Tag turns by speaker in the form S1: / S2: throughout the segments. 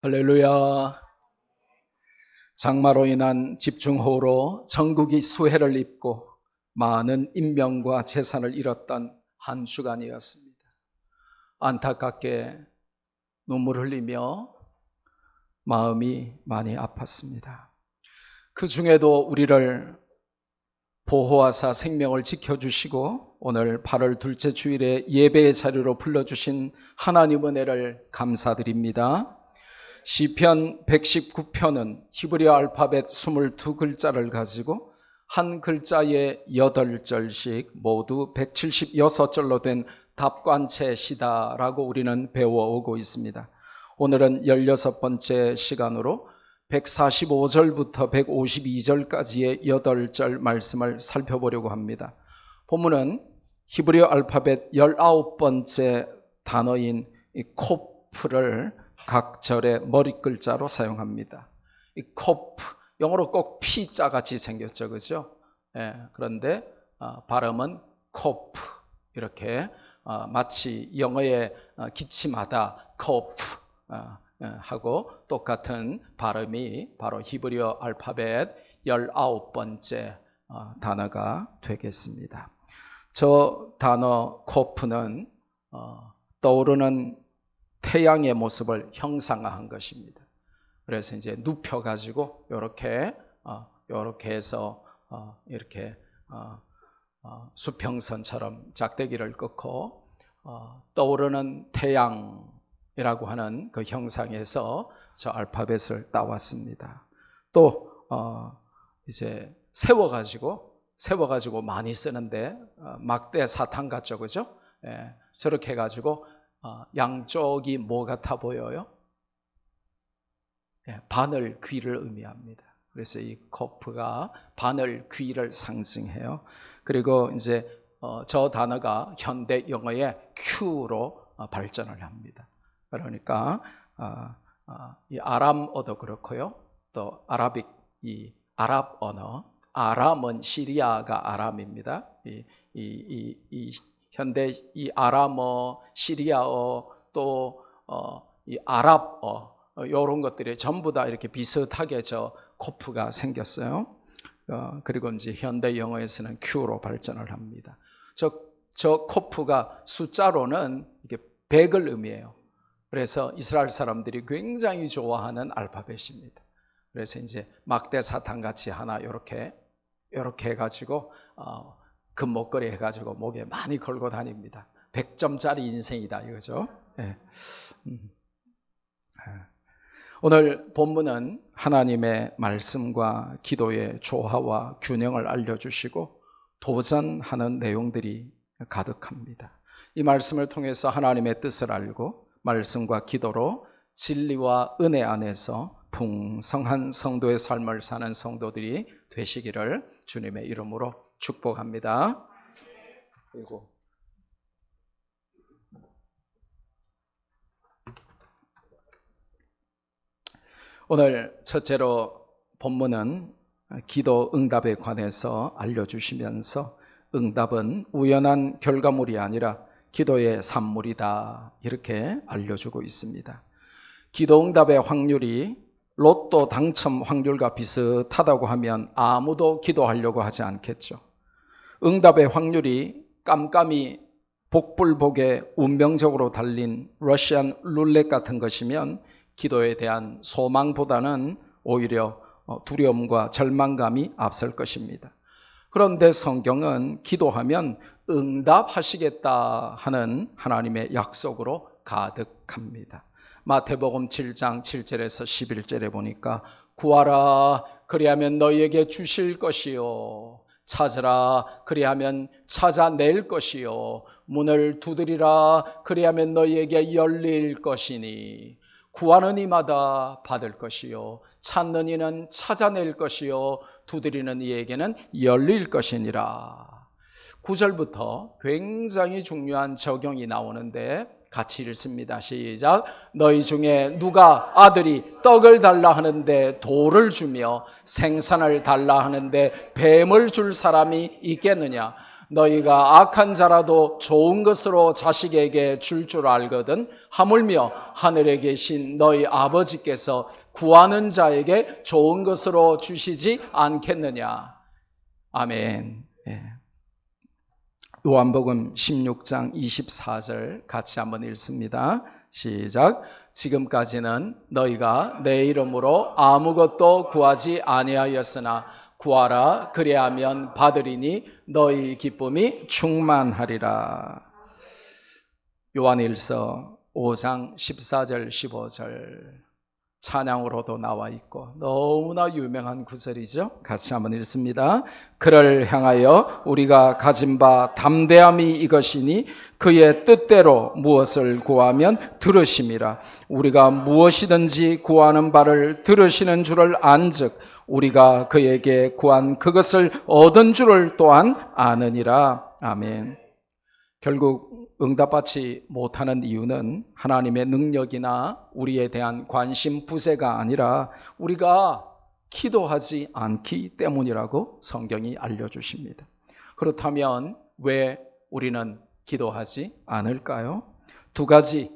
S1: 할렐루야. 장마로 인한 집중호우로 전국이 수해를 입고 많은 인명과 재산을 잃었던 한 주간이었습니다. 안타깝게 눈물 흘리며 마음이 많이 아팠습니다. 그 중에도 우리를 보호하사 생명을 지켜주시고 오늘 8월 둘째 주일에 예배의 자리로 불러주신 하나님 은혜를 감사드립니다. 시편 119편은 히브리어 알파벳 22글자를 가지고 한 글자에 8절씩 모두 176절로 된 답관체 시다라고 우리는 배워오고 있습니다. 오늘은 16번째 시간으로 145절부터 152절까지의 8절 말씀을 살펴보려고 합니다. 본문은 히브리어 알파벳 19번째 단어인 코프를 각 절의 머리 글자로 사용합니다. 이 코프, 영어로 꼭 P자 같이 생겼죠, 그죠? 그런데 발음은 코프, 이렇게 마치 영어의 기침하다 코프 하고 똑같은 발음이 바로 히브리어 알파벳 19번째 단어가 되겠습니다. 저 단어 코프는 떠오르는 태양의 모습을 형상화한 것입니다. 그래서 이제 눕혀가지고 이렇게 해서 이렇게 수평선처럼 작대기를 끊고 떠오르는 태양이라고 하는 그 형상에서 저 알파벳을 따왔습니다. 또 이제 세워가지고 많이 쓰는데 막대 사탕 같죠, 그죠? 저렇게 해가지고 양쪽이 뭐 같아 보여요? 바늘 귀를 의미합니다. 그래서 이 코프가 바늘 귀를 상징해요. 그리고 이제 저 단어가 현대 영어의 Q로 발전을 합니다. 그러니까 이 아람어도 그렇고요. 또 아라빅, 이 아랍 언어, 아람은 시리아가 아람입니다. 이 현대 이 아람어, 시리아어, 또 이 아랍어 이런 것들이 전부 다 이렇게 비슷하게 저 코프가 생겼어요. 그리고 이제 현대 영어에서는 Q로 발전을 합니다. 저 코프가 숫자로는 이게 100을 의미해요. 그래서 이스라엘 사람들이 굉장히 좋아하는 알파벳입니다. 그래서 이제 막대 사탕 같이 하나 이렇게 해가지고 금목걸이 해가지고 목에 많이 걸고 다닙니다. 100점짜리 인생이다 이거죠. 네. 오늘 본문은 하나님의 말씀과 기도의 조화와 균형을 알려주시고 도전하는 내용들이 가득합니다. 이 말씀을 통해서 하나님의 뜻을 알고 말씀과 기도로 진리와 은혜 안에서 풍성한 성도의 삶을 사는 성도들이 되시기를 주님의 이름으로 축복합니다. 그리고 오늘 첫째로 본문은 기도 응답에 관해서 알려주시면서 응답은 우연한 결과물이 아니라 기도의 산물이다 이렇게 알려주고 있습니다. 기도 응답의 확률이 로또 당첨 확률과 비슷하다고 하면 아무도 기도하려고 하지 않겠죠. 응답의 확률이 깜깜이 복불복에 운명적으로 달린 러시안 룰렛 같은 것이면 기도에 대한 소망보다는 오히려 두려움과 절망감이 앞설 것입니다. 그런데 성경은 기도하면 응답하시겠다 하는 하나님의 약속으로 가득합니다. 마태복음 7장 7절에서 11절에 보니까 구하라 그리하면 너희에게 주실 것이요 찾으라 그리하면 찾아낼 것이요 문을 두드리라 그리하면 너희에게 열릴 것이니 구하는 이마다 받을 것이요 찾는 이는 찾아낼 것이요 두드리는 이에게는 열릴 것이니라. 9절부터 굉장히 중요한 적용이 나오는데 같이 읽습니다. 시작. 너희 중에 누가 아들이 떡을 달라 하는데 돌을 주며 생선을 달라 하는데 뱀을 줄 사람이 있겠느냐? 너희가 악한 자라도 좋은 것으로 자식에게 줄 줄 알거든 하물며 하늘에 계신 너희 아버지께서 구하는 자에게 좋은 것으로 주시지 않겠느냐. 아멘. 예. 요한복음 16장 24절 같이 한번 읽습니다. 시작. 지금까지는 너희가 내 이름으로 아무것도 구하지 아니하였으나 구하라 그리하면 받으리니 너희 기쁨이 충만하리라. 요한일서 5장 14절 15절 찬양으로도 나와 있고 너무나 유명한 구절이죠. 같이 한번 읽습니다. 그를 향하여 우리가 가진 바 담대함이 이것이니 그의 뜻대로 무엇을 구하면 들으심이라. 우리가 무엇이든지 구하는 바를 들으시는 줄을 안즉 우리가 그에게 구한 그것을 얻은 줄을 또한 아느니라. 아멘. 결국 응답받지 못하는 이유는 하나님의 능력이나 우리에 대한 관심 부재가 아니라 우리가 기도하지 않기 때문이라고 성경이 알려주십니다. 그렇다면 왜 우리는 기도하지 않을까요? 두 가지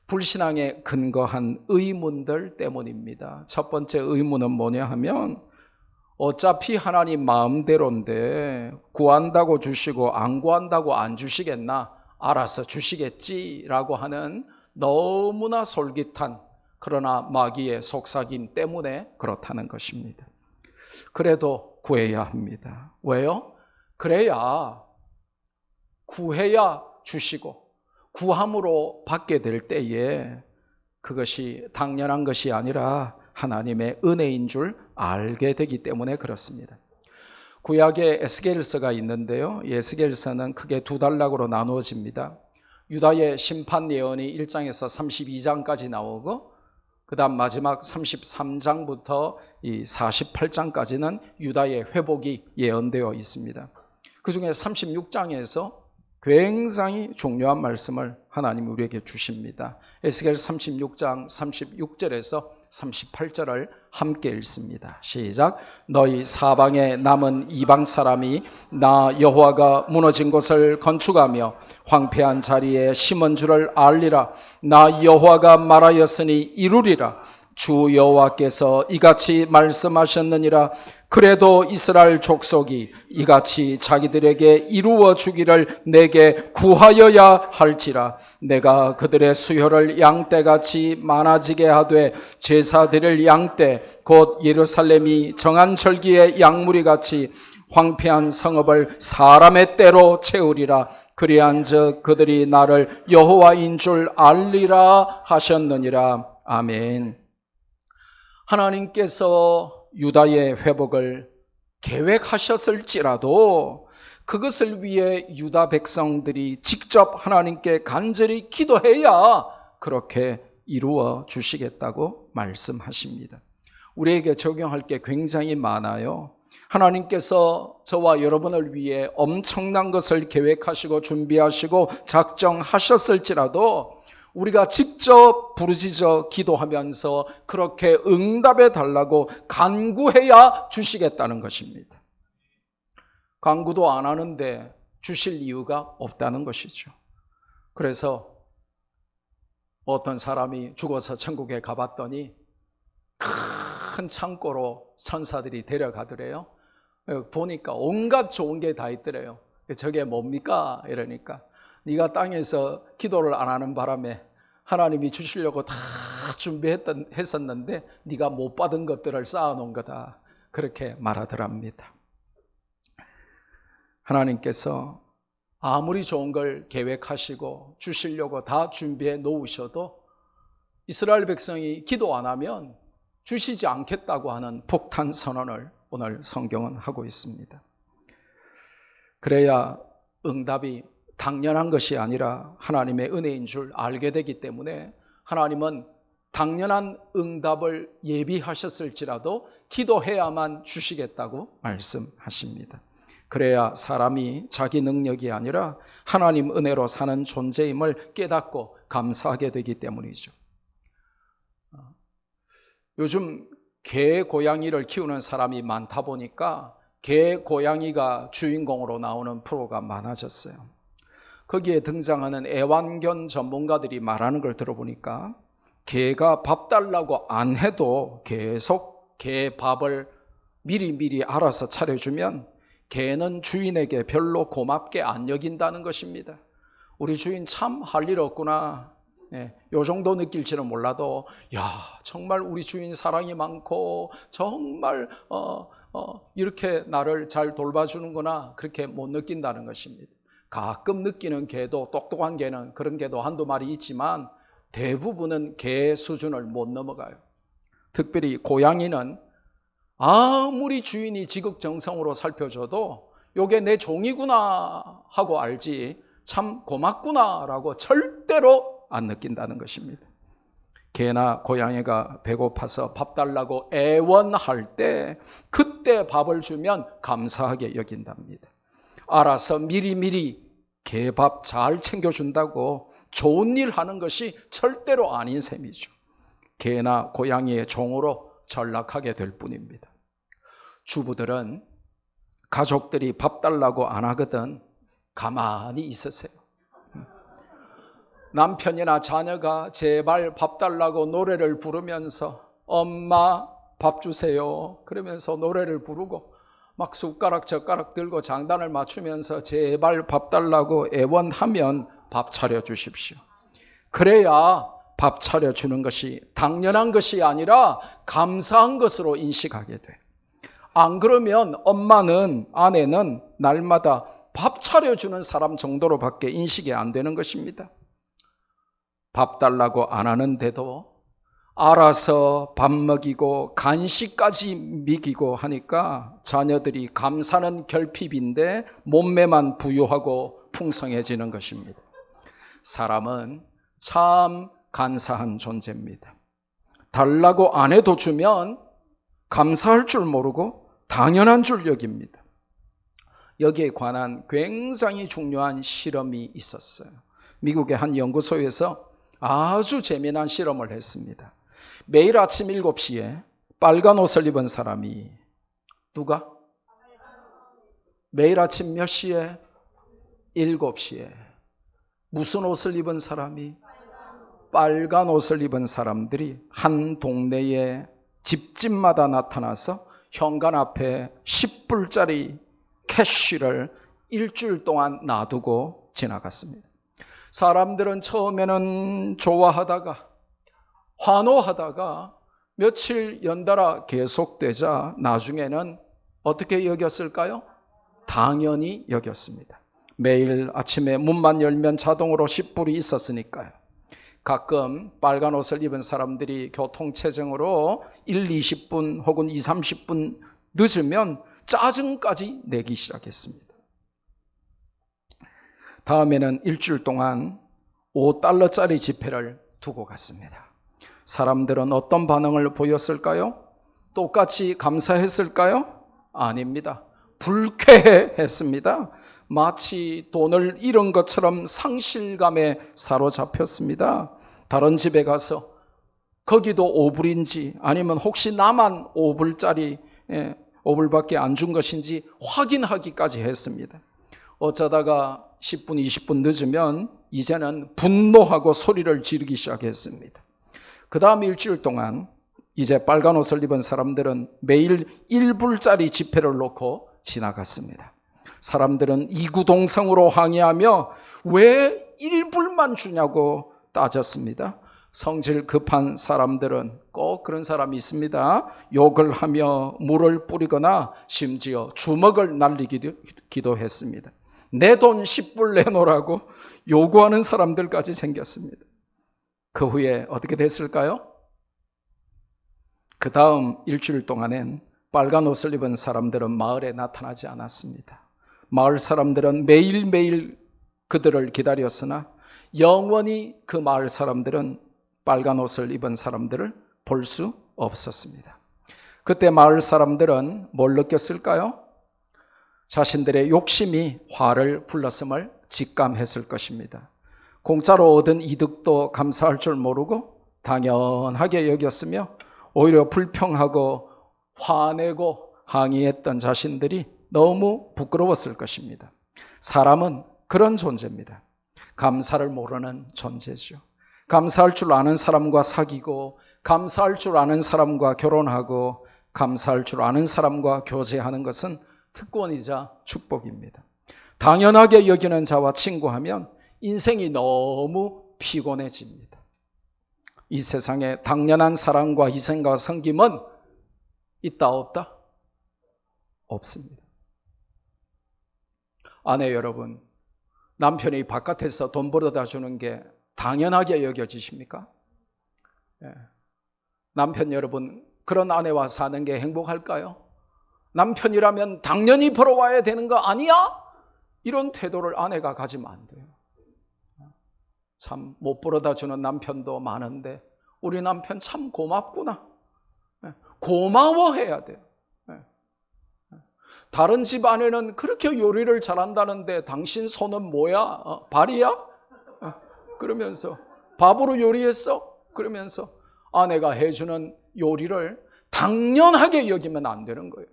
S1: 불신앙에 근거한 의문들 때문입니다. 첫 번째 의문은 뭐냐 하면 어차피 하나님 마음대로인데 구한다고 주시고 안 구한다고 안 주시겠나? 알아서 주시겠지라고 하는 너무나 솔깃한 그러나 마귀의 속삭임 때문에 그렇다는 것입니다. 그래도 구해야 합니다. 왜요? 그래야 구해야 주시고 구함으로 받게 될 때에 그것이 당연한 것이 아니라 하나님의 은혜인 줄 알게 되기 때문에 그렇습니다. 구약에 에스겔서가 있는데요. 에스겔서는 크게 두 단락으로 나누어집니다. 유다의 심판 예언이 1장에서 32장까지 나오고 그 다음 마지막 33장부터 이 48장까지는 유다의 회복이 예언되어 있습니다. 그 중에 36장에서 굉장히 중요한 말씀을 하나님이 우리에게 주십니다. 에스겔 36장 36절에서 38절을 함께 읽습니다. 시작. 너희 사방에 남은 이방 사람이 나 여호와가 무너진 곳을 건축하며 황폐한 자리에 심은 줄을 알리라. 나 여호와가 말하였으니 이루리라. 주 여호와께서 이같이 말씀하셨느니라. 그래도 이스라엘 족속이 이같이 자기들에게 이루어 주기를 내게 구하여야 할지라. 내가 그들의 수효를 양떼같이 많아지게 하되 제사 드릴 양떼 곧 예루살렘이 정한 절기의 양무리같이 황폐한 성읍을 사람의 때로 채우리라. 그리한즉 그들이 나를 여호와인 줄 알리라 하셨느니라. 아멘. 하나님께서 유다의 회복을 계획하셨을지라도 그것을 위해 유다 백성들이 직접 하나님께 간절히 기도해야 그렇게 이루어 주시겠다고 말씀하십니다. 우리에게 적용할 게 굉장히 많아요. 하나님께서 저와 여러분을 위해 엄청난 것을 계획하시고 준비하시고 작정하셨을지라도 우리가 직접 부르짖어 기도하면서 그렇게 응답해 달라고 간구해야 주시겠다는 것입니다. 간구도 안 하는데 주실 이유가 없다는 것이죠. 그래서 어떤 사람이 죽어서 천국에 가봤더니 큰 창고로 천사들이 데려가더래요. 보니까 온갖 좋은 게 다 있더래요. 저게 뭡니까? 이러니까 네가 땅에서 기도를 안 하는 바람에 하나님이 주시려고 다 준비했었는데 네가 못 받은 것들을 쌓아놓은 거다. 그렇게 말하더랍니다. 하나님께서 아무리 좋은 걸 계획하시고 주시려고 다 준비해 놓으셔도 이스라엘 백성이 기도 안 하면 주시지 않겠다고 하는 폭탄 선언을 오늘 성경은 하고 있습니다. 그래야 응답이 당연한 것이 아니라 하나님의 은혜인 줄 알게 되기 때문에 하나님은 당연한 응답을 예비하셨을지라도 기도해야만 주시겠다고 말씀하십니다. 그래야 사람이 자기 능력이 아니라 하나님 은혜로 사는 존재임을 깨닫고 감사하게 되기 때문이죠. 요즘 개, 고양이를 키우는 사람이 많다 보니까 개, 고양이가 주인공으로 나오는 프로가 많아졌어요. 거기에 등장하는 애완견 전문가들이 말하는 걸 들어보니까 개가 밥 달라고 안 해도 계속 개 밥을 미리미리 알아서 차려주면 개는 주인에게 별로 고맙게 안 여긴다는 것입니다. 우리 주인 참 할 일 없구나. 요 정도 느낄지는 몰라도 정말 우리 주인 사랑이 많고 정말 이렇게 나를 잘 돌봐주는구나, 그렇게 못 느낀다는 것입니다. 가끔 느끼는 개도, 똑똑한 개는 그런 개도 한두 마리 있지만 대부분은 개 수준을 못 넘어가요. 특별히 고양이는 아무리 주인이 지극정성으로 살펴줘도 요게 내 종이구나 하고 알지 참 고맙구나 라고 절대로 안 느낀다는 것입니다. 개나 고양이가 배고파서 밥 달라고 애원할 때 그때 밥을 주면 감사하게 여긴답니다. 알아서 미리미리 개밥 잘 챙겨준다고 좋은 일 하는 것이 절대로 아닌 셈이죠. 개나 고양이의 종으로 전락하게 될 뿐입니다. 주부들은 가족들이 밥 달라고 안 하거든 가만히 있으세요. 남편이나 자녀가 제발 밥 달라고 노래를 부르면서 엄마 밥 주세요 그러면서 노래를 부르고 막 숟가락 젓가락 들고 장단을 맞추면서 제발 밥 달라고 애원하면 밥 차려주십시오. 그래야 밥 차려주는 것이 당연한 것이 아니라 감사한 것으로 인식하게 돼. 안 그러면 엄마는, 아내는 날마다 밥 차려주는 사람 정도로밖에 인식이 안 되는 것입니다. 밥 달라고 안 하는데도 알아서 밥 먹이고 간식까지 먹이고 하니까 자녀들이 감사는 결핍인데 몸매만 부유하고 풍성해지는 것입니다. 사람은 참 간사한 존재입니다. 달라고 안 해도 주면 감사할 줄 모르고 당연한 줄 여깁니다. 여기에 관한 굉장히 중요한 실험이 있었어요. 미국의 한 연구소에서 아주 재미난 실험을 했습니다. 매일 아침 7시에 빨간 옷을 입은 사람이 누가? 매일 아침 몇 시에? 7시에. 무슨 옷을 입은 사람이? 빨간 옷을 입은 사람들이 한 동네의 집집마다 나타나서 현관 앞에 10불짜리 캐시를 일주일 동안 놔두고 지나갔습니다. 사람들은 처음에는 좋아하다가 환호하다가 며칠 연달아 계속되자 나중에는 어떻게 여겼을까요? 당연히 여겼습니다. 매일 아침에 문만 열면 자동으로 10불이 있었으니까요. 가끔 빨간 옷을 입은 사람들이 교통체증으로 1, 20분 혹은 2, 30분 늦으면 짜증까지 내기 시작했습니다. 다음에는 일주일 동안 5달러짜리 지폐를 두고 갔습니다. 사람들은 어떤 반응을 보였을까요? 똑같이 감사했을까요? 아닙니다. 불쾌했습니다. 마치 돈을 잃은 것처럼 상실감에 사로잡혔습니다. 다른 집에 가서 거기도 5불인지 아니면 혹시 나만 5불짜리 5불밖에 안 준 것인지 확인하기까지 했습니다. 어쩌다가 10분, 20분 늦으면 이제는 분노하고 소리를 지르기 시작했습니다. 그 다음 일주일 동안 이제 빨간 옷을 입은 사람들은 매일 1불짜리 지폐를 놓고 지나갔습니다. 사람들은 이구동성으로 항의하며 왜 1불만 주냐고 따졌습니다. 성질 급한 사람들은 꼭 그런 사람이 있습니다. 욕을 하며 물을 뿌리거나 심지어 주먹을 날리기도 했습니다. 내 돈 10불 내놓으라고 요구하는 사람들까지 생겼습니다. 그 후에 어떻게 됐을까요? 그 다음 일주일 동안엔 빨간 옷을 입은 사람들은 마을에 나타나지 않았습니다. 마을 사람들은 매일매일 그들을 기다렸으나 영원히 그 마을 사람들은 빨간 옷을 입은 사람들을 볼 수 없었습니다. 그때 마을 사람들은 뭘 느꼈을까요? 자신들의 욕심이 화를 불렀음을 직감했을 것입니다. 공짜로 얻은 이득도 감사할 줄 모르고 당연하게 여겼으며 오히려 불평하고 화내고 항의했던 자신들이 너무 부끄러웠을 것입니다. 사람은 그런 존재입니다. 감사를 모르는 존재죠. 감사할 줄 아는 사람과 사귀고, 감사할 줄 아는 사람과 결혼하고, 감사할 줄 아는 사람과 교제하는 것은 특권이자 축복입니다. 당연하게 여기는 자와 친구하면 인생이 너무 피곤해집니다. 이 세상에 당연한 사랑과 희생과 섬김은 있다 없다? 없습니다. 아내 여러분, 남편이 바깥에서 돈 벌어다 주는 게 당연하게 여겨지십니까? 예. 남편 여러분, 그런 아내와 사는 게 행복할까요? 남편이라면 당연히 벌어와야 되는 거 아니야? 이런 태도를 아내가 가지면 안 돼요. 참 못 벌어다 주는 남편도 많은데 우리 남편 참 고맙구나. 고마워해야 돼요. 다른 집 아내는 그렇게 요리를 잘한다는데 당신 손은 뭐야? 발이야? 그러면서 밥으로 요리했어? 그러면서 아내가 해주는 요리를 당연하게 여기면 안 되는 거예요.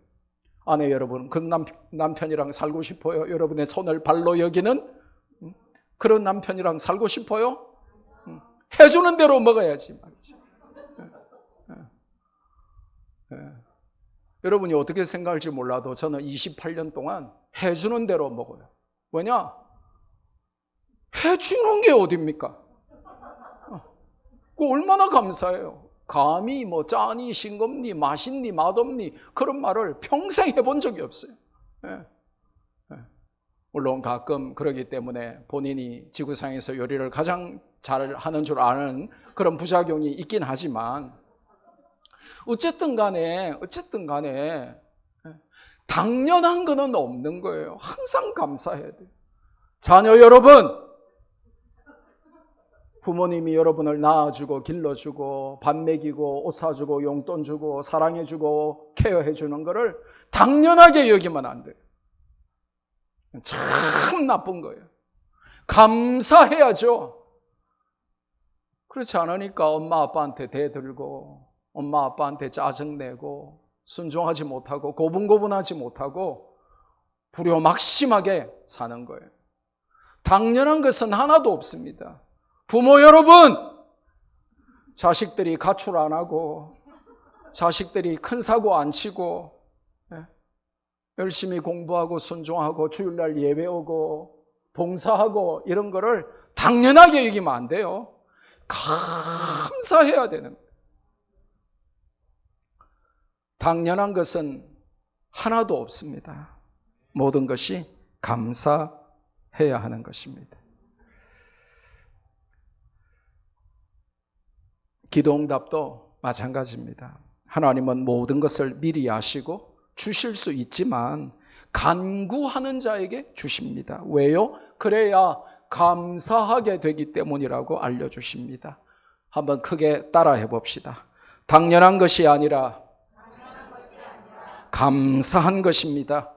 S1: 아내 여러분, 그 남편이랑 살고 싶어요? 여러분의 손을 발로 여기는 그런 남편이랑 살고 싶어요? 해주는 대로 먹어야지 말이지. 여러분이 어떻게 생각할지 몰라도 저는 28년 동안 해주는 대로 먹어요. 왜냐? 해주는 게 어딥니까? 그 얼마나 감사해요. 감히 뭐 짜니 싱겁니 맛있니 맛없니 그런 말을 평생 해본 적이 없어요. 물론 가끔 그러기 때문에 본인이 지구상에서 요리를 가장 잘 하는 줄 아는 그런 부작용이 있긴 하지만 어쨌든 간에 당연한 거는 없는 거예요. 항상 감사해야 돼요. 자녀 여러분, 부모님이 여러분을 낳아주고 길러주고 밥 먹이고 옷 사주고 용돈 주고 사랑해주고 케어해주는 거를 당연하게 여기면 안 돼요. 참 나쁜 거예요. 감사해야죠. 그렇지 않으니까 엄마 아빠한테 대들고 엄마 아빠한테 짜증내고 순종하지 못하고 고분고분하지 못하고 불효막심하게 사는 거예요. 당연한 것은 하나도 없습니다. 부모 여러분, 자식들이 가출 안 하고 자식들이 큰 사고 안 치고 열심히 공부하고 순종하고 주일날 예배 오고 봉사하고 이런 거를 당연하게 여기면 안 돼요. 감사해야 되는 거예요. 당연한 것은 하나도 없습니다. 모든 것이 감사해야 하는 것입니다. 기도응답도 마찬가지입니다. 하나님은 모든 것을 미리 아시고 주실 수 있지만 간구하는 자에게 주십니다. 왜요? 그래야 감사하게 되기 때문이라고 알려주십니다. 한번 크게 따라해 봅시다. 당연한 것이 아니라 감사한 것입니다.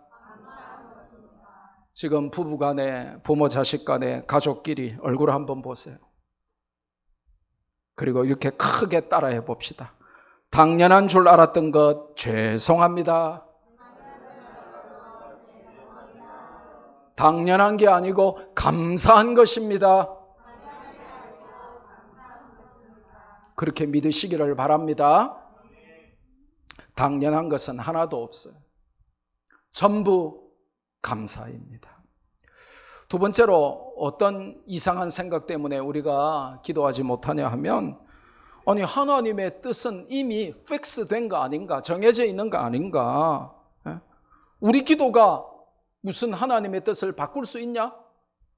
S1: 지금 부부간에 부모 자식간에 가족끼리 얼굴 한번 보세요. 그리고 이렇게 크게 따라해 봅시다. 당연한 줄 알았던 것 죄송합니다. 당연한 게 아니고 감사한 것입니다. 그렇게 믿으시기를 바랍니다. 당연한 것은 하나도 없어요. 전부 감사입니다. 두 번째로 어떤 이상한 생각 때문에 우리가 기도하지 못하냐 하면 아니 하나님의 뜻은 이미 픽스된 거 아닌가? 정해져 있는 거 아닌가? 우리 기도가 무슨 하나님의 뜻을 바꿀 수 있냐?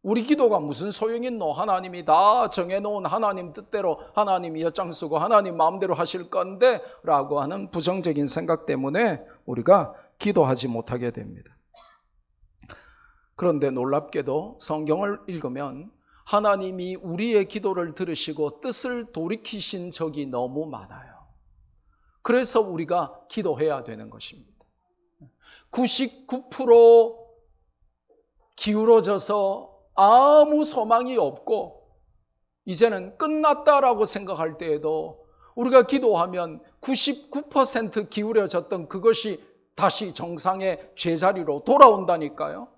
S1: 우리 기도가 무슨 소용이 있노? 하나님이 다 정해놓은 하나님 뜻대로 하나님이 엿장 쓰고 하나님 마음대로 하실 건데 라고 하는 부정적인 생각 때문에 우리가 기도하지 못하게 됩니다. 그런데 놀랍게도 성경을 읽으면 하나님이 우리의 기도를 들으시고 뜻을 돌이키신 적이 너무 많아요. 그래서 우리가 기도해야 되는 것입니다. 99% 기울어져서 아무 소망이 없고 이제는 끝났다라고 생각할 때에도 우리가 기도하면 99% 기울어졌던 그것이 다시 정상의 제자리로 돌아온다니까요.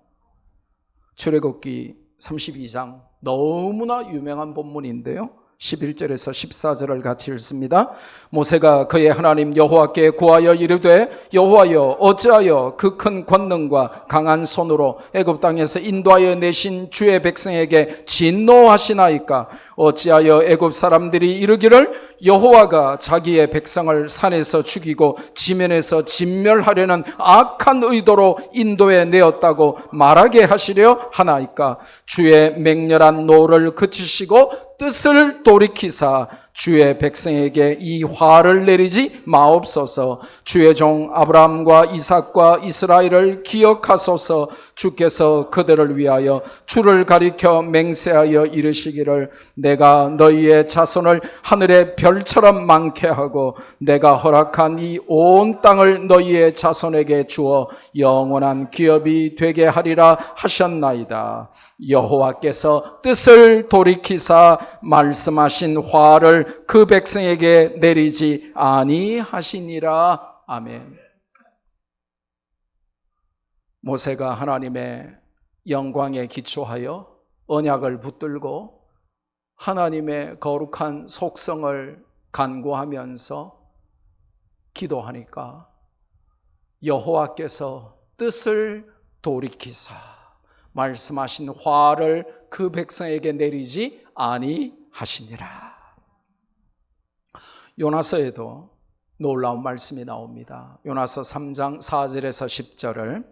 S1: 출애굽기 32장 너무나 유명한 본문인데요. 11절에서 14절을 같이 읽습니다. 모세가 그의 하나님 여호와께 구하여 이르되 여호와여 어찌하여 그 큰 권능과 강한 손으로 애굽 땅에서 인도하여 내신 주의 백성에게 진노하시나이까? 어찌하여 애굽 사람들이 이르기를 여호와가 자기의 백성을 산에서 죽이고 지면에서 진멸하려는 악한 의도로 인도해 내었다고 말하게 하시려 하나이까? 주의 맹렬한 노를 그치시고 뜻을 돌이키사 주의 백성에게 이 화를 내리지 마옵소서. 주의 종 아브라함과 이삭과 이스라엘을 기억하소서. 주께서 그들을 위하여 주를 가리켜 맹세하여 이르시기를 내가 너희의 자손을 하늘의 별처럼 많게 하고 내가 허락한 이 온 땅을 너희의 자손에게 주어 영원한 기업이 되게 하리라 하셨나이다. 여호와께서 뜻을 돌이키사 말씀하신 화를 그 백성에게 내리지 아니하시니라. 아멘. 모세가 하나님의 영광에 기초하여 언약을 붙들고 하나님의 거룩한 속성을 간구하면서 기도하니까 여호와께서 뜻을 돌이키사 말씀하신 화를 그 백성에게 내리지 아니하시니라. 요나서에도 놀라운 말씀이 나옵니다. 요나서 3장 4절에서 10절을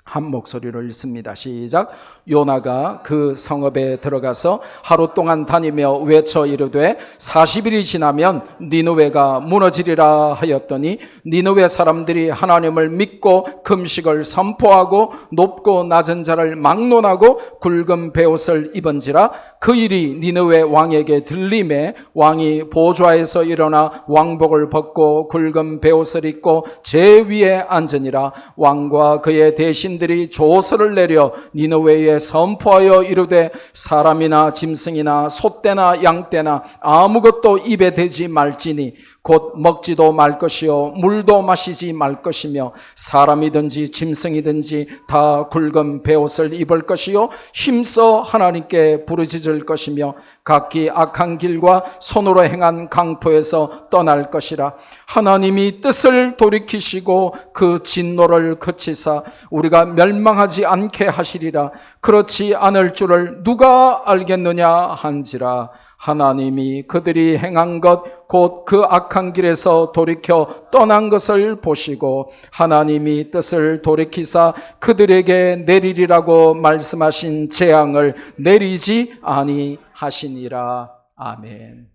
S1: 한 목소리로 읽습니다. 시작. 요나가 그 성읍에 들어가서 하루 동안 다니며 외쳐 이르되 40일이 지나면 니느웨가 무너지리라 하였더니 니느웨 사람들이 하나님을 믿고 금식을 선포하고 높고 낮은 자를 막론하고 굵은 베옷을 입은지라. 그 일이 니느웨 왕에게 들림에 왕이 보좌에서 일어나 왕복을 벗고 굵은 베옷을 입고 제 위에 앉으니라. 왕과 그의 대신들이 조서를 내려 니느웨에 선포하여 이르되 사람이나 짐승이나 소떼나 양떼나 아무것도 입에 대지 말지니 곧 먹지도 말 것이요 물도 마시지 말 것이며 사람이든지 짐승이든지 다 굵은 베옷을 입을 것이요 힘써 하나님께 부르짖을 것이며 각기 악한 길과 손으로 행한 강포에서 떠날 것이라. 하나님이 뜻을 돌이키시고 그 진노를 그치사 우리가 멸망하지 않게 하시리라. 그렇지 않을 줄을 누가 알겠느냐 한지라. 하나님이 그들이 행한 것 곧 그 악한 길에서 돌이켜 떠난 것을 보시고 하나님이 뜻을 돌이키사 그들에게 내리리라고 말씀하신 재앙을 내리지 아니하시니라. 아멘.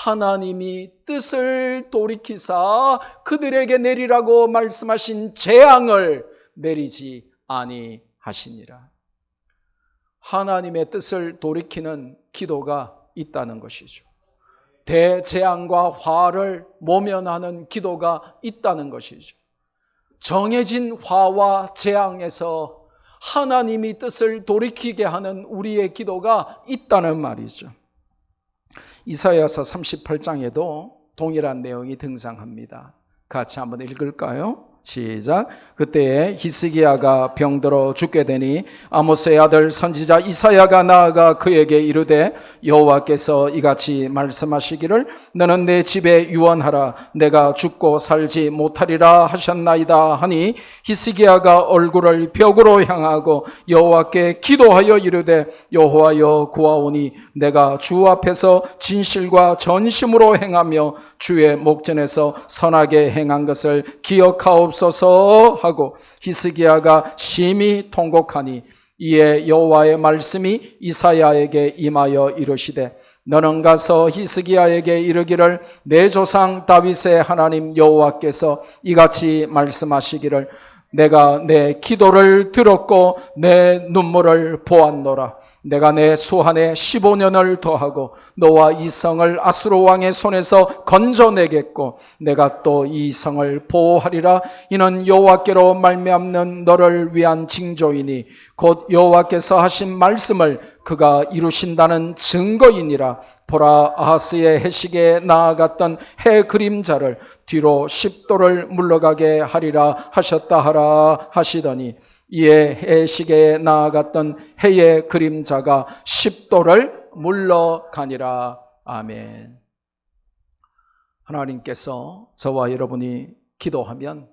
S1: 하나님이 뜻을 돌이키사 그들에게 내리라고 말씀하신 재앙을 내리지 아니하시니라. 하나님의 뜻을 돌이키는 기도가 있다는 것이죠. 대재앙과 화를 모면하는 기도가 있다는 것이죠. 정해진 화와 재앙에서 하나님이 뜻을 돌이키게 하는 우리의 기도가 있다는 말이죠. 이사야서 38장에도 동일한 내용이 등장합니다. 같이 한번 읽을까요? 시작. 그때에 히스기야가 병들어 죽게 되니 아모스의 아들 선지자 이사야가 나아가 그에게 이르되 여호와께서 이같이 말씀하시기를 너는 내 집에 유언하라 내가 죽고 살지 못하리라 하셨나이다 하니 히스기야가 얼굴을 벽으로 향하고 여호와께 기도하여 이르되 여호와여 구하오니 내가 주 앞에서 진실과 전심으로 행하며 주의 목전에서 선하게 행한 것을 기억하옵소서 하고 히스기야가 심히 통곡하니 이에 여호와의 말씀이 이사야에게 임하여 이르시되 너는 가서 히스기야에게 이르기를 내 조상 다윗의 하나님 여호와께서 이같이 말씀하시기를 내가 내 기도를 들었고 내 눈물을 보았노라. 내가 내 수한에 15년을 더하고 너와 이 성을 아수르 왕의 손에서 건져내겠고 내가 또 이 성을 보호하리라. 이는 여호와께로 말미암는 너를 위한 징조이니 곧 여호와께서 하신 말씀을 그가 이루신다는 증거이니라. 보라, 아하스의 해식에 나아갔던 해 그림자를 뒤로 10도를 물러가게 하리라 하셨다 하라 하시더니, 이에 해식에 나아갔던 해의 그림자가 10도를 물러가니라. 아멘. 하나님께서 저와 여러분이 기도하면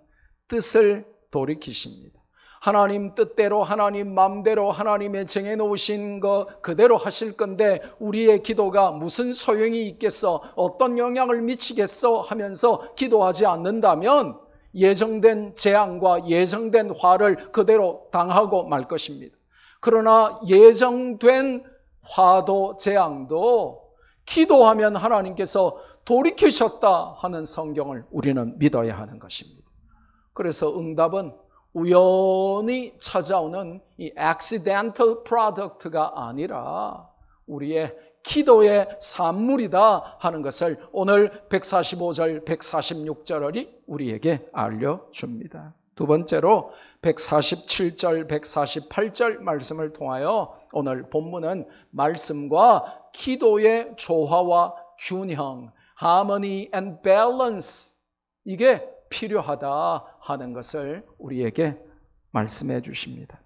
S1: 뜻을 돌이키십니다. 하나님 뜻대로, 하나님 마음대로, 하나님의 정해놓으신 거 그대로 하실 건데 우리의 기도가 무슨 소용이 있겠어, 어떤 영향을 미치겠어 하면서 기도하지 않는다면 예정된 재앙과 예정된 화를 그대로 당하고 말 것입니다. 그러나 예정된 화도 재앙도 기도하면 하나님께서 돌이키셨다 하는 성경을 우리는 믿어야 하는 것입니다. 그래서 응답은 우연히 찾아오는 이 accidental product가 아니라 우리의 기도의 산물이다 하는 것을 오늘 145절, 146절이 우리에게 알려줍니다. 두 번째로 147절, 148절 말씀을 통하여 오늘 본문은 말씀과 기도의 조화와 균형, harmony and balance, 이게 필요하다 하는 것을 우리에게 말씀해 주십니다.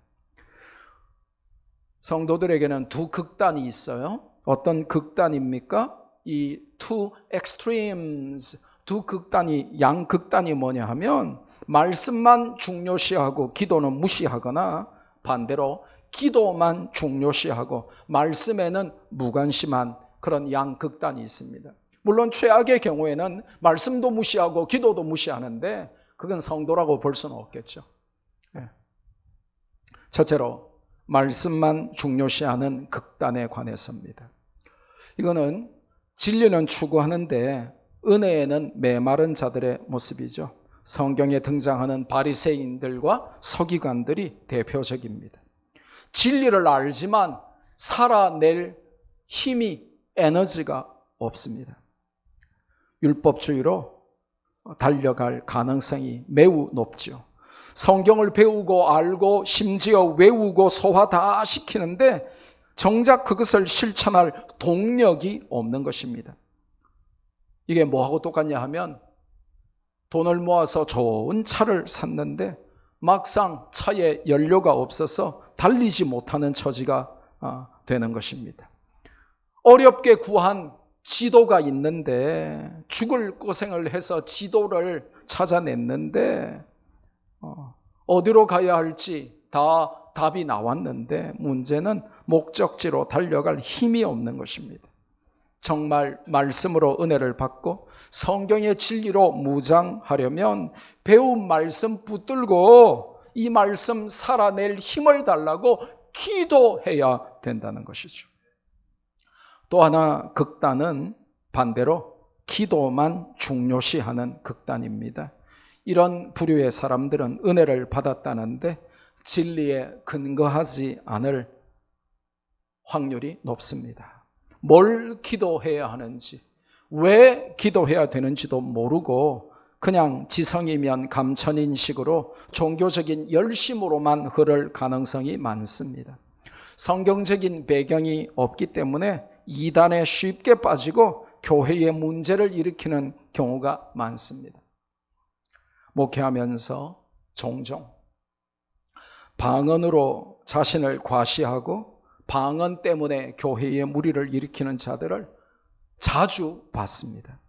S1: 성도들에게는 두 극단이 있어요. 어떤 극단입니까? 이 two extremes, 두 극단이, 양극단이 뭐냐 하면 말씀만 중요시하고 기도는 무시하거나, 반대로 기도만 중요시하고 말씀에는 무관심한 그런 양극단이 있습니다. 물론 최악의 경우에는 말씀도 무시하고 기도도 무시하는데 그건 성도라고 볼 수는 없겠죠. 첫째로 말씀만 중요시하는 극단에 관해서입니다. 이거는 진리는 추구하는데 은혜에는 메마른 자들의 모습이죠. 성경에 등장하는 바리새인들과 서기관들이 대표적입니다. 진리를 알지만 살아낼 힘이, 에너지가 없습니다. 율법주의로 달려갈 가능성이 매우 높죠. 성경을 배우고 알고 심지어 외우고 소화 다 시키는데 정작 그것을 실천할 동력이 없는 것입니다. 이게 뭐하고 똑같냐 하면 돈을 모아서 좋은 차를 샀는데 막상 차에 연료가 없어서 달리지 못하는 처지가 되는 것입니다. 어렵게 구한 지도가 있는데 죽을 고생을 해서 지도를 찾아냈는데 어디로 가야 할지 다 답이 나왔는데 문제는 목적지로 달려갈 힘이 없는 것입니다. 정말 말씀으로 은혜를 받고 성경의 진리로 무장하려면 배운 말씀 붙들고 이 말씀 살아낼 힘을 달라고 기도해야 된다는 것이죠. 또 하나 극단은 반대로 기도만 중요시하는 극단입니다. 이런 부류의 사람들은 은혜를 받았다는데 진리에 근거하지 않을 확률이 높습니다. 뭘 기도해야 하는지, 왜 기도해야 되는지도 모르고 그냥 지성이면 감천인식으로 종교적인 열심으로만 흐를 가능성이 많습니다. 성경적인 배경이 없기 때문에 이단에 쉽게 빠지고 교회에 문제를 일으키는 경우가 많습니다. 목회하면서 종종 방언으로 자신을 과시하고 방언 때문에 교회에 무리를 일으키는 자들을 자주 봤습니다.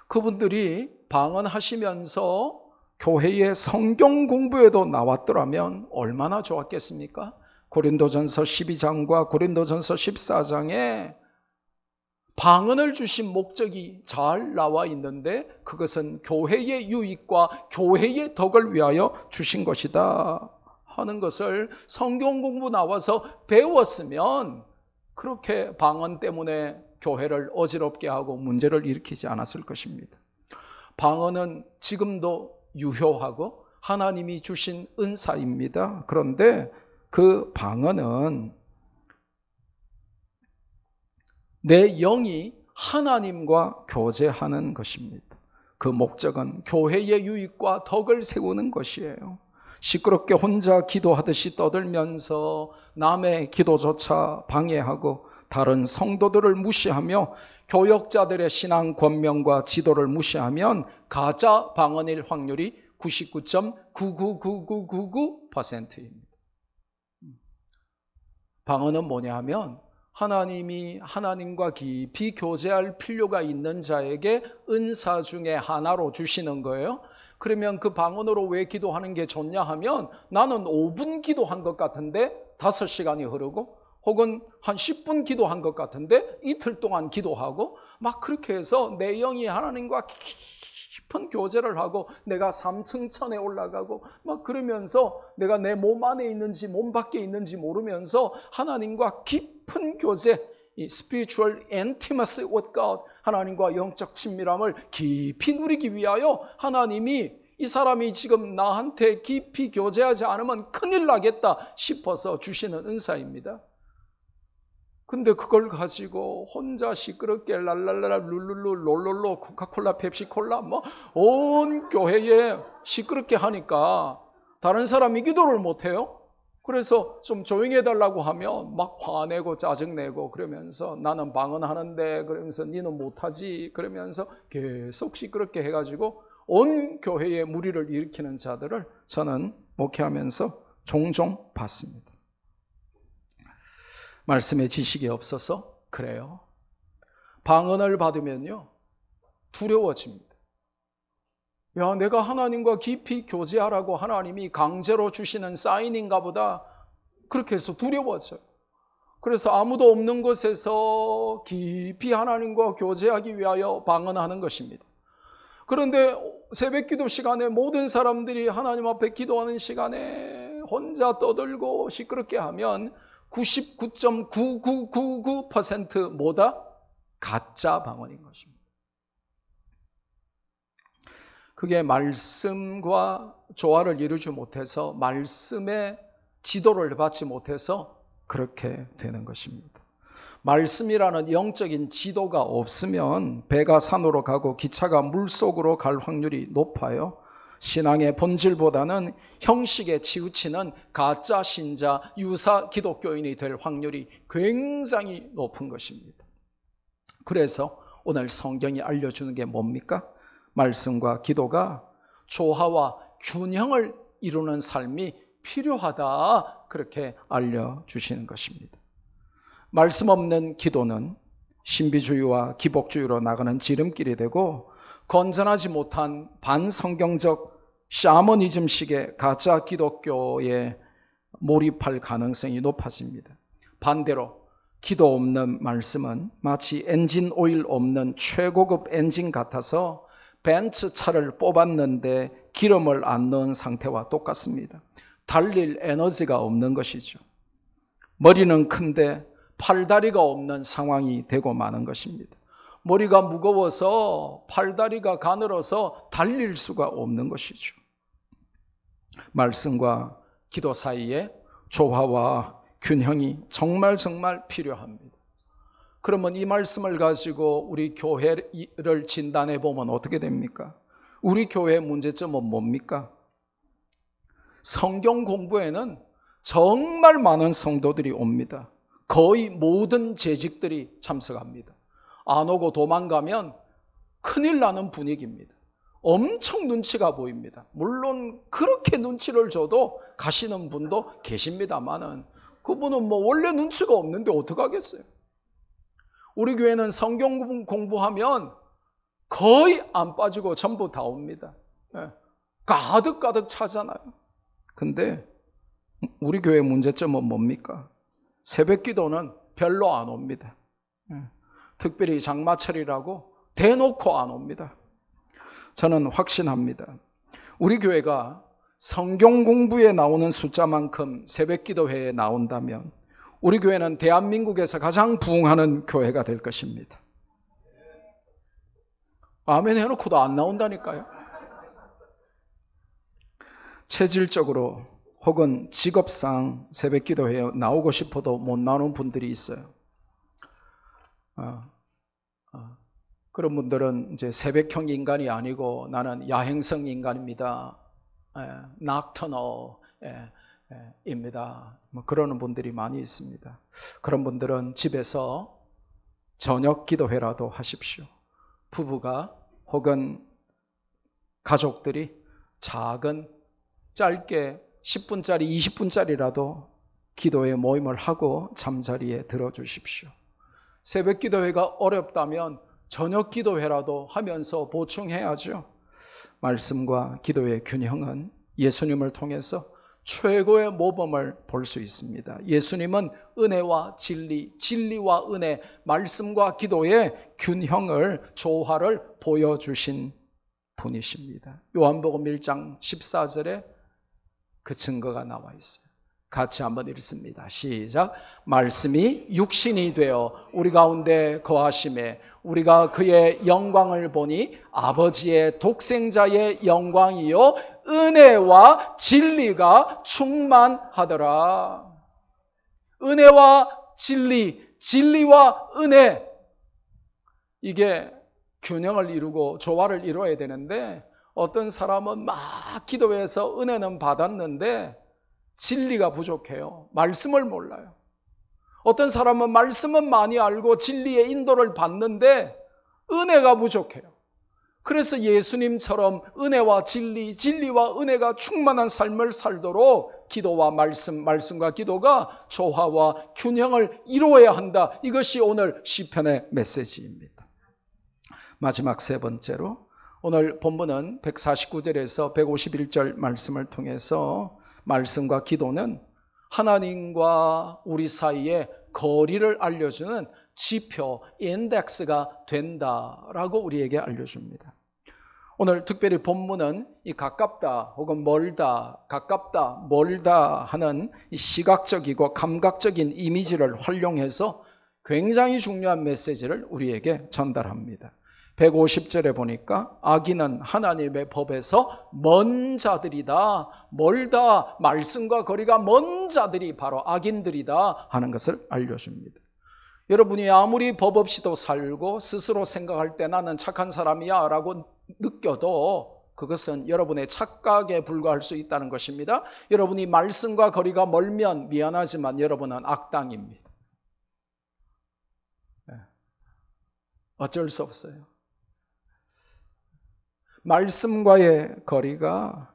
S1: 그분들이 방언하시면서 교회의 성경 공부에도 나왔더라면 얼마나 좋았겠습니까? 고린도전서 12장과 고린도전서 14장에 방언을 주신 목적이 잘 나와 있는데 그것은 교회의 유익과 교회의 덕을 위하여 주신 것이다 하는 것을 성경 공부 나와서 배웠으면 그렇게 방언 때문에 교회를 어지럽게 하고 문제를 일으키지 않았을 것입니다. 방언은 지금도 유효하고 하나님이 주신 은사입니다. 그런데 그 방언은 내 영이 하나님과 교제하는 것입니다. 그 목적은 교회의 유익과 덕을 세우는 것이에요. 시끄럽게 혼자 기도하듯이 떠들면서 남의 기도조차 방해하고 다른 성도들을 무시하며 교역자들의 신앙 권면과 지도를 무시하면 가짜 방언일 확률이 99.999999%입니다. 방언은 뭐냐 하면 하나님이 하나님과 깊이 교제할 필요가 있는 자에게 은사 중에 하나로 주시는 거예요. 그러면 그 방언으로 왜 기도하는 게 좋냐 하면 나는 5분 기도한 것 같은데 5시간이 흐르고 혹은 한 10분 기도한 것 같은데 이틀 동안 기도하고 막 그렇게 해서 내 영이 하나님과 깊은 교제를 하고 내가 3층 천에 올라가고 막 그러면서 내가 내 몸 안에 있는지 몸 밖에 있는지 모르면서 하나님과 깊은 교제, 이 spiritual intimacy with God, 하나님과 영적 친밀함을 깊이 누리기 위하여 하나님이 이 사람이 지금 나한테 깊이 교제하지 않으면 큰일 나겠다 싶어서 주시는 은사입니다. 근데 그걸 가지고 혼자 시끄럽게 랄랄라 룰룰루 롤롤로 코카콜라 펩시콜라 뭐 온 교회에 시끄럽게 하니까 다른 사람이 기도를 못해요. 그래서 좀 조용히 해달라고 하면 막 화내고 짜증내고 그러면서 나는 방언하는데 그러면서 니는 못하지 그러면서 계속 시끄럽게 해가지고 온 교회에 무리를 일으키는 자들을 저는 목회하면서 종종 봤습니다. 말씀의 지식이 없어서 그래요. 방언을 받으면요 두려워집니다. 야, 내가 하나님과 깊이 교제하라고 하나님이 강제로 주시는 사인인가 보다 그렇게 해서 두려워져요. 그래서 아무도 없는 곳에서 깊이 하나님과 교제하기 위하여 방언하는 것입니다. 그런데 새벽기도 시간에 모든 사람들이 하나님 앞에 기도하는 시간에 혼자 떠들고 시끄럽게 하면 99.9999% 뭐다? 가짜 방언인 것입니다. 그게 말씀과 조화를 이루지 못해서 말씀의 지도를 받지 못해서 그렇게 되는 것입니다. 말씀이라는 영적인 지도가 없으면 배가 산으로 가고 기차가 물속으로 갈 확률이 높아요. 신앙의 본질보다는 형식에 치우치는 가짜 신자, 유사 기독교인이 될 확률이 굉장히 높은 것입니다. 그래서 오늘 성경이 알려주는 게 뭡니까? 말씀과 기도가 조화와 균형을 이루는 삶이 필요하다, 그렇게 알려주시는 것입니다. 말씀 없는 기도는 신비주의와 기복주의로 나가는 지름길이 되고 건전하지 못한 반성경적 샤머니즘식의 가짜 기독교에 몰입할 가능성이 높아집니다. 반대로 기도 없는 말씀은 마치 엔진 오일 없는 최고급 엔진 같아서 벤츠 차를 뽑았는데 기름을 안 넣은 상태와 똑같습니다. 달릴 에너지가 없는 것이죠. 머리는 큰데 팔다리가 없는 상황이 되고 마는 것입니다. 머리가 무거워서 팔다리가 가늘어서 달릴 수가 없는 것이죠. 말씀과 기도 사이에 조화와 균형이 정말 필요합니다. 그러면 이 말씀을 가지고 우리 교회를 진단해 보면 어떻게 됩니까? 우리 교회의 문제점은 뭡니까? 성경 공부에는 정말 많은 성도들이 옵니다. 거의 모든 재직들이 참석합니다. 안 오고 도망가면 큰일 나는 분위기입니다. 엄청 눈치가 보입니다. 물론 그렇게 눈치를 줘도 가시는 분도 계십니다만은 그분은 뭐 원래 눈치가 없는데 어떡하겠어요? 우리 교회는 성경 공부하면 거의 안 빠지고 전부 다 옵니다. 가득 차잖아요. 근데 우리 교회의 문제점은 뭡니까? 새벽 기도는 별로 안 옵니다. 특별히 장마철이라고 대놓고 안 옵니다. 저는 확신합니다. 우리 교회가 성경 공부에 나오는 숫자만큼 새벽 기도회에 나온다면 우리 교회는 대한민국에서 가장 부흥하는 교회가 될 것입니다. 아멘 해놓고도 안 나온다니까요. 체질적으로 혹은 직업상 새벽 기도회에 나오고 싶어도 못 나오는 분들이 있어요. 그런 분들은 이제 새벽형 인간이 아니고 나는 야행성 인간입니다. 낙터너입니다. 뭐 그러는 분들이 많이 있습니다. 그런 분들은 집에서 저녁 기도회라도 하십시오. 부부가 혹은 가족들이 작은 짧게 10분짜리 20분짜리라도 기도회 모임을 하고 잠자리에 들어주십시오. 새벽 기도회가 어렵다면 저녁 기도회라도 하면서 보충해야죠. 말씀과 기도의 균형은 예수님을 통해서 최고의 모범을 볼 수 있습니다. 예수님은 은혜와 진리, 진리와 은혜, 말씀과 기도의 균형을, 조화를 보여주신 분이십니다. 요한복음 1장 14절에 그 증거가 나와 있어요. 같이 한번 읽습니다. 시작. 말씀이 육신이 되어 우리 가운데 거하심에 우리가 그의 영광을 보니 아버지의 독생자의 영광이요 은혜와 진리가 충만하더라. 은혜와 진리, 진리와 은혜, 이게 균형을 이루고 조화를 이루어야 되는데 어떤 사람은 막 기도해서 은혜는 받았는데 진리가 부족해요. 말씀을 몰라요. 어떤 사람은 말씀은 많이 알고 진리의 인도를 받는데 은혜가 부족해요. 그래서 예수님처럼 은혜와 진리, 진리와 은혜가 충만한 삶을 살도록 기도와 말씀과 기도가 조화와 균형을 이루어야 한다. 이것이 오늘 시편의 메시지입니다. 마지막 세 번째로 오늘 본문은 149절에서 151절 말씀을 통해서 말씀과 기도는 하나님과 우리 사이의 거리를 알려주는 지표, 인덱스가 된다라고 우리에게 알려줍니다. 오늘 특별히 본문은 이 가깝다 혹은 멀다, 가깝다, 멀다 하는 이 시각적이고 감각적인 이미지를 활용해서 굉장히 중요한 메시지를 우리에게 전달합니다. 150절에 보니까 악인은 하나님의 법에서 먼 자들이다, 멀다, 말씀과 거리가 먼 자들이 바로 악인들이다 하는 것을 알려줍니다. 여러분이 아무리 법 없이도 살고 스스로 생각할 때 나는 착한 사람이야 라고 느껴도 그것은 여러분의 착각에 불과할 수 있다는 것입니다. 여러분이 말씀과 거리가 멀면 미안하지만 여러분은 악당입니다. 어쩔 수 없어요. 말씀과의 거리가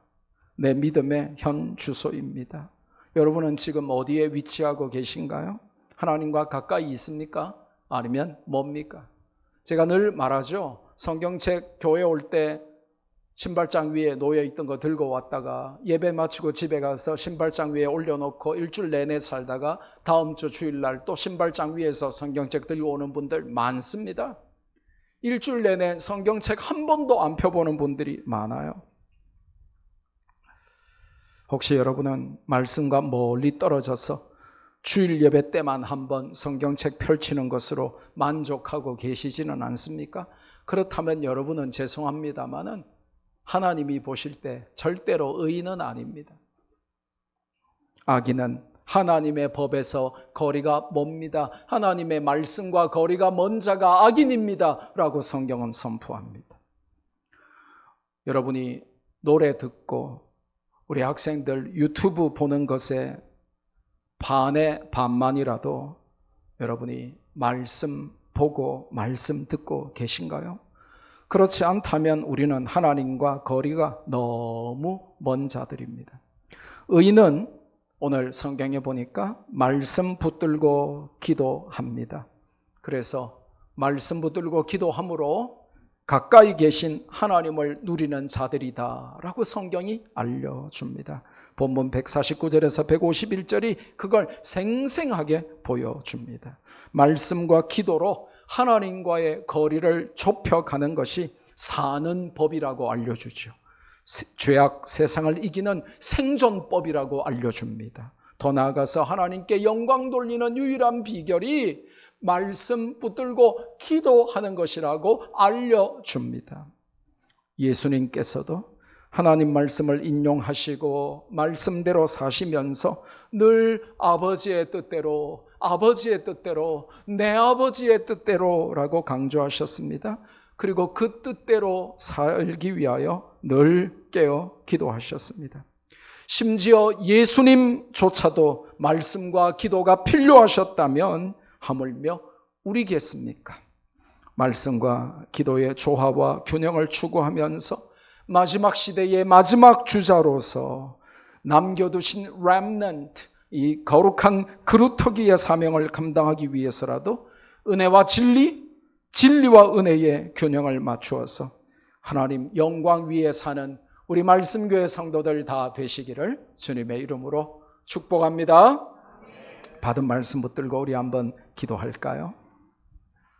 S1: 내 믿음의 현 주소입니다. 여러분은 지금 어디에 위치하고 계신가요? 하나님과 가까이 있습니까? 아니면 뭡니까? 제가 늘 말하죠. 성경책 교회 올 때 신발장 위에 놓여 있던 거 들고 왔다가 예배 마치고 집에 가서 신발장 위에 올려놓고 일주일 내내 살다가 다음 주 주일날 또 신발장 위에서 성경책 들고 오는 분들 많습니다. 일주일 내내 성경책 한 번도 안 펴보는 분들이 많아요. 혹시 여러분은 말씀과 멀리 떨어져서 주일 예배 때만 한번 성경책 펼치는 것으로 만족하고 계시지는 않습니까? 그렇다면 여러분은 죄송합니다마는 하나님이 보실 때 절대로 의인은 아닙니다. 악인은 하나님의 법에서 거리가 멉니다. 하나님의 말씀과 거리가 먼 자가 악인입니다 라고 성경은 선포합니다. 여러분이 노래 듣고 우리 학생들 유튜브 보는 것에 반의 반만이라도 여러분이 말씀 보고 말씀 듣고 계신가요? 그렇지 않다면 우리는 하나님과 거리가 너무 먼 자들입니다. 의인은 오늘 성경에 보니까 말씀 붙들고 기도합니다. 그래서 말씀 붙들고 기도함으로 가까이 계신 하나님을 누리는 자들이다 라고 성경이 알려줍니다. 본문 149절에서 151절이 그걸 생생하게 보여줍니다. 말씀과 기도로 하나님과의 거리를 좁혀가는 것이 사는 법이라고 알려주죠. 죄악 세상을 이기는 생존법이라고 알려줍니다. 더 나아가서 하나님께 영광 돌리는 유일한 비결이 말씀 붙들고 기도하는 것이라고 알려줍니다. 예수님께서도 하나님 말씀을 인용하시고 말씀대로 사시면서 늘 아버지의 뜻대로, 아버지의 뜻대로, 내 아버지의 뜻대로 라고 강조하셨습니다. 그리고 그 뜻대로 살기 위하여 늘 깨어 기도하셨습니다. 심지어 예수님조차도 말씀과 기도가 필요하셨다면 하물며 우리겠습니까? 말씀과 기도의 조화와 균형을 추구하면서 마지막 시대의 마지막 주자로서 남겨두신 remnant, 이 거룩한 그루터기의 사명을 감당하기 위해서라도 은혜와 진리와 은혜의 균형을 맞추어서 하나님 영광 위에 사는 우리 말씀교회 성도들 다 되시기를 주님의 이름으로 축복합니다. 받은 말씀 붙들고 우리 한번 기도할까요?